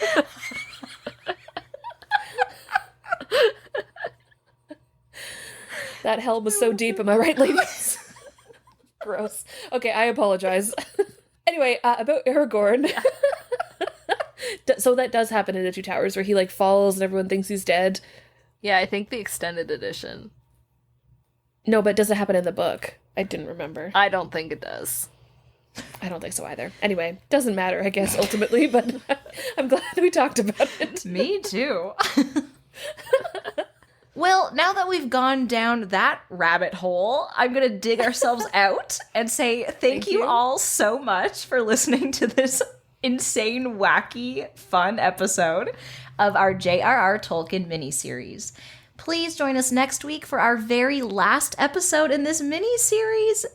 That helm was so deep, am I right, ladies? Gross. Okay, I apologize. Anyway, about Aragorn. Yeah. So that does happen in the Two Towers, where he like falls and everyone thinks he's dead. Yeah, I think the extended edition. No, but does it happen in the book? I didn't remember. I don't think it does. I don't think so either. Anyway, doesn't matter, I guess, ultimately, but I'm glad we talked about it. Me too. Well, now that we've gone down that rabbit hole, I'm going to dig ourselves out and say thank you all so much for listening to this insane, wacky, fun episode of our J.R.R. Tolkien miniseries. Please join us next week for our very last episode in this miniseries.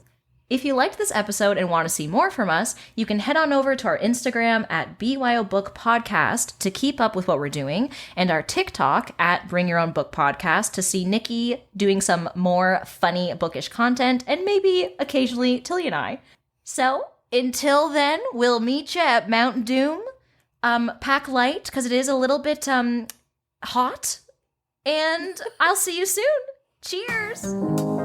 If you liked this episode and want to see more from us, you can head on over to our Instagram at BYOB Podcast to keep up with what we're doing, and our TikTok at Bring Your Own Book Podcast to see Nikki doing some more funny bookish content, and maybe occasionally Tilly and I. So, until then, we'll meet you at Mount Doom. Pack light, because it is a little bit hot, and I'll see you soon. Cheers!